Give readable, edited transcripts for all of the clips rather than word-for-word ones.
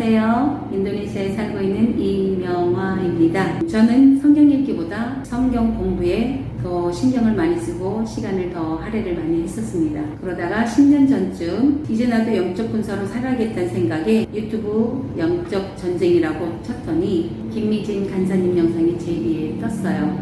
안녕하세요. 인도네시아에 살고 있는 이명화입니다. 저는 성경 읽기보다 성경 공부에 더 신경을 많이 쓰고 시간을 더 할애를 많이 했었습니다. 그러다가 10년 전쯤 이제 나도 영적 군사로 살아야겠다는 생각에 유튜브 영적 전쟁이라고 쳤더니 김미진 간사님 영상이 제 위에 떴어요.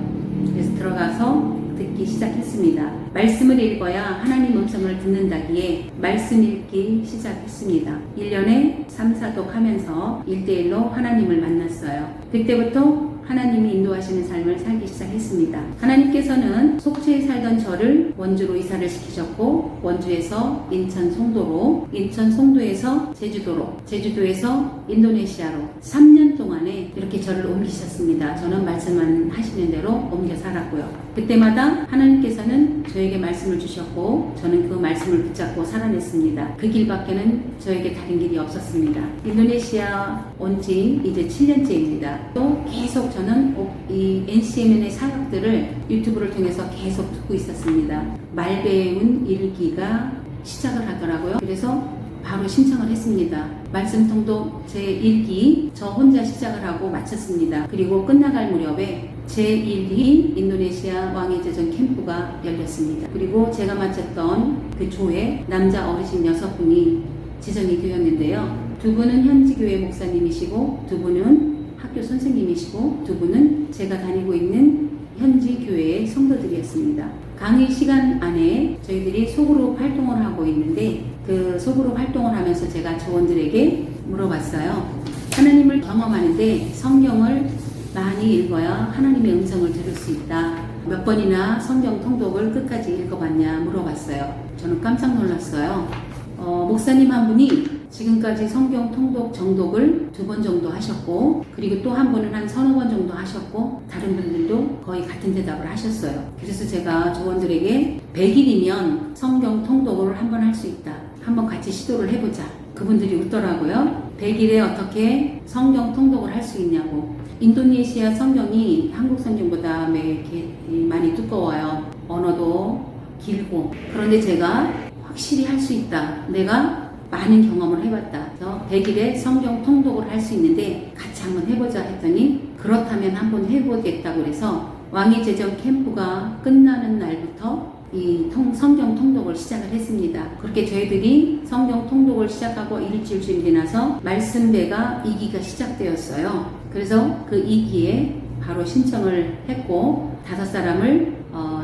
그래서 들어가서 듣기 시작했습니다. 말씀을 읽어야 하나님 음성을 듣는다기에 말씀 읽기 시작했습니다. 1년에 3, 4독 하면서 1대1로 하나님을 만났어요. 그때부터 하나님이 인도하시는 삶을 살기 시작했습니다. 하나님께서는 속초에 살던 저를 원주로 이사를 시키셨고, 원주에서 인천 송도로, 인천 송도에서 제주도로, 제주도에서 인도네시아로 3년 동안에 이렇게 저를 옮기셨습니다. 저는 말씀만 하시는 대로 옮겨 살았고요. 그때마다 하나님께서는 저에게 말씀을 주셨고, 저는 그 말씀을 붙잡고 살아냈습니다. 그 길밖에는 저에게 다른 길이 없었습니다. 인도네시아 온 지 이제 7년째입니다. 또 계속 저는 이 NCMN의 사역들을 유튜브를 통해서 계속 듣고 있었습니다. 말 배운 일기가 시작을 하더라고요. 그래서 바로 신청을 했습니다. 말씀 통독 제 1기 저 혼자 시작을 하고 마쳤습니다. 그리고 끝나갈 무렵에 제 1기 인도네시아 왕의 제전 캠프가 열렸습니다. 그리고 제가 마쳤던 그 조에 남자 어르신 6분이 지정이 되었는데요. 2분은 현지교회 목사님이시고 2분은 학교 선생님이시고 2분은 제가 다니고 있는 현지 교회의 성도들이었습니다. 강의 시간 안에 저희들이 소그룹 활동을 하고 있는데 그 소그룹 활동을 하면서 제가 조원들에게 물어봤어요. 하나님을 경험하는데 성경을 많이 읽어야 하나님의 음성을 들을 수 있다. 몇 번이나 성경 통독을 끝까지 읽어봤냐 물어봤어요. 저는 깜짝 놀랐어요. 목사님 한 분이 지금까지 성경 통독 정독을 2번 정도 하셨고, 그리고 또 한 분은 한 3-4번 정도 하셨고, 다른 분들도 거의 같은 대답을 하셨어요. 그래서 제가 조원들에게 100일이면 성경 통독을 한번 할 수 있다. 한번 같이 시도를 해보자. 그분들이 웃더라고요. 100일에 어떻게 성경 통독을 할 수 있냐고. 인도네시아 성경이 한국 성경보다 많이 두꺼워요. 언어도 길고. 그런데 제가 확실히 할 수 있다. 내가 많은 경험을 해봤다. 그래서 100일에 성경 통독을 할 수 있는데 같이 한번 해보자 했더니 그렇다면 한번 해보겠다고 그래서 왕의 제전 캠프가 끝나는 날부터 이 성경 통독을 시작을 했습니다. 그렇게 저희들이 성경 통독을 시작하고 일주일쯤 지나서 말씀배가 2기가 시작되었어요. 그래서 그 2기에 바로 신청을 했고 5사람을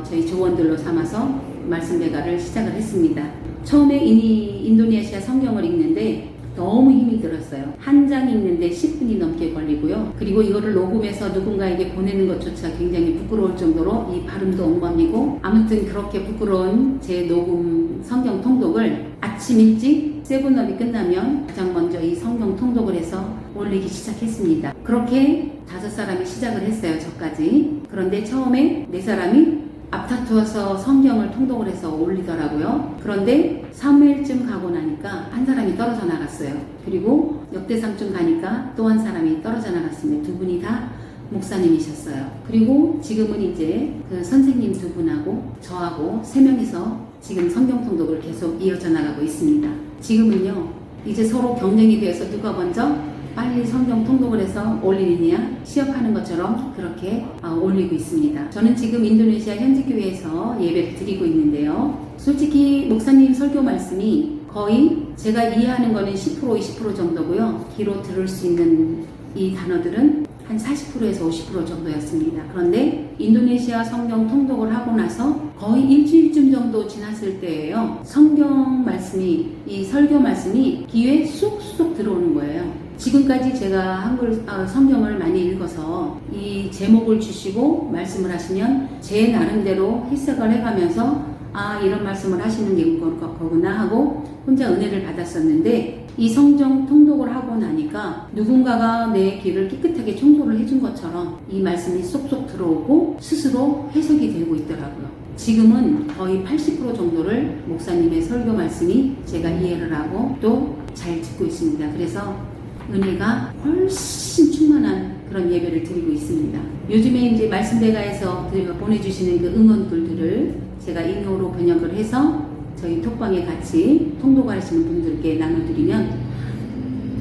저희 조원들로 삼아서 말씀배가를 시작을 했습니다. 처음에 인도네시아 성경을 읽는데 너무 힘이 들었어요. 한 장 읽는데 10분이 넘게 걸리고요. 그리고 이거를 녹음해서 누군가에게 보내는 것조차 굉장히 부끄러울 정도로 이 발음도 엉망이고 아무튼 그렇게 부끄러운 제 녹음 성경 통독을 아침 일찍 세븐업이 끝나면 가장 먼저 이 성경 통독을 해서 올리기 시작했습니다. 그렇게 5사람이 시작을 했어요. 저까지. 그런데 처음에 4사람이 앞다투어서 성경을 통독을 해서 올리더라고요. 그런데 3회쯤 가고 나니까 한 사람이 떨어져 나갔어요. 그리고 역대상쯤 가니까 또 한 사람이 떨어져 나갔습니다. 2분이 다 목사님이셨어요. 그리고 지금은 이제 그 선생님 2분하고 저하고 3명이서 지금 성경 통독을 계속 이어져 나가고 있습니다. 지금은요, 이제 서로 경쟁이 되어서 누가 먼저 빨리 성경 통독을 해서 올리느냐 시합하는 것처럼 그렇게 올리고 있습니다. 저는 지금 인도네시아 현지교회에서 예배를 드리고 있는데요. 솔직히 목사님 설교 말씀이 거의 제가 이해하는 거는 10%, 20% 정도고요. 귀로 들을 수 있는 이 단어들은 한 40%에서 50% 정도였습니다. 그런데 인도네시아 성경 통독을 하고 나서 거의 일주일쯤 정도 지났을 때예요. 성경 말씀이, 이 설교 말씀이 귀에 쏙쏙 들어오는 거예요. 지금까지 제가 한글 성경을 많이 읽어서 이 제목을 주시고 말씀을 하시면 제 나름대로 해석을 해가면서 이런 말씀을 하시는 게 거구나 하고 혼자 은혜를 받았었는데 이 성경 통독을 하고 나니까 누군가가 내 귀를 깨끗하게 청소를 해준 것처럼 이 말씀이 쏙쏙 들어오고 스스로 해석이 되고 있더라고요. 지금은 거의 80% 정도를 목사님의 설교 말씀이 제가 이해를 하고 또 잘 듣고 있습니다. 그래서 은혜가 훨씬 충만한 그런 예배를 드리고 있습니다. 요즘에 이제 말씀배가에서 보내주시는 그 응원글들을 제가 잉여로 번역을 해서 저희 톡방에 같이 통독하시는 분들께 나눠드리면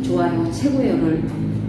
좋아요, 최고요를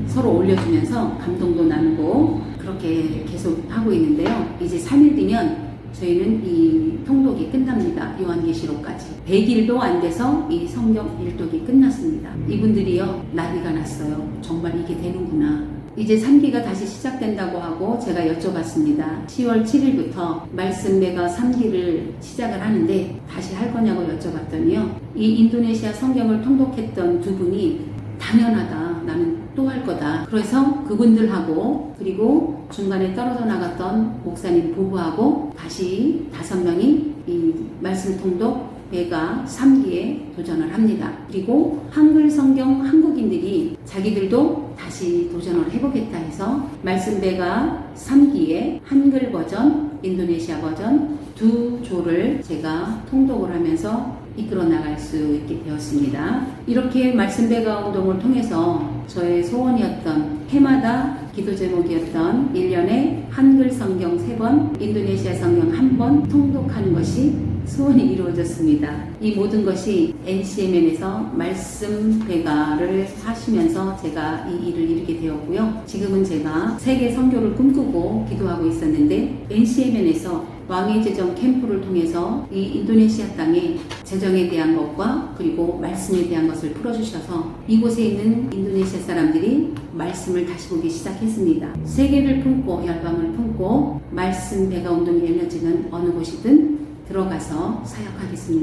서로 올려주면서 감동도 나누고 그렇게 계속 하고 있는데요. 이제 3일 뒤면 저희는 이 통독이 끝납니다. 요한계시록까지 100일도 안 돼서 이 성경 일독이 끝났습니다. 이분들이요, 나비가 났어요. 정말 이게 되는구나. 이제 3기가 다시 시작된다고 하고 제가 여쭤봤습니다. 10월 7일부터 말씀 배가 3기를 시작을 하는데 다시 할 거냐고 여쭤봤더니요, 이 인도네시아 성경을 통독했던 두 분이 당연하다, 나는 또 할 거다. 그래서 그분들하고 그리고 중간에 떨어져 나갔던 목사님 부부하고 다시 5명이 이 말씀 통독 배가 3기에 도전을 합니다. 그리고 한글 성경 한국인들이 자기들도 다시 도전을 해보겠다 해서 말씀 배가 3기에 한글 버전, 인도네시아 버전 두 조를 제가 통독을 하면서 이끌어 나갈 수 있게 되었습니다. 이렇게 말씀 배가 운동을 통해서 저의 소원이었던 해마다 기도 제목이었던 1년에 한글 성경 3번, 인도네시아 성경 1번 통독하는 것이 소원이 이루어졌습니다. 이 모든 것이 NCMN에서 말씀 배가를 하시면서 제가 이 일을 이루게 되었고요. 지금은 제가 세계 선교를 꿈꾸고 기도하고 있었는데 NCMN에서 왕의 재정 캠프를 통해서 이 인도네시아 땅에 재정에 대한 것과 그리고 말씀에 대한 것을 풀어주셔서 이곳에 있는 인도네시아 사람들이 말씀을 다시 보기 시작했습니다. 세계를 품고 열방을 품고 말씀 배가 운동의 에너지는 어느 곳이든 들어가서 사역하겠습니다.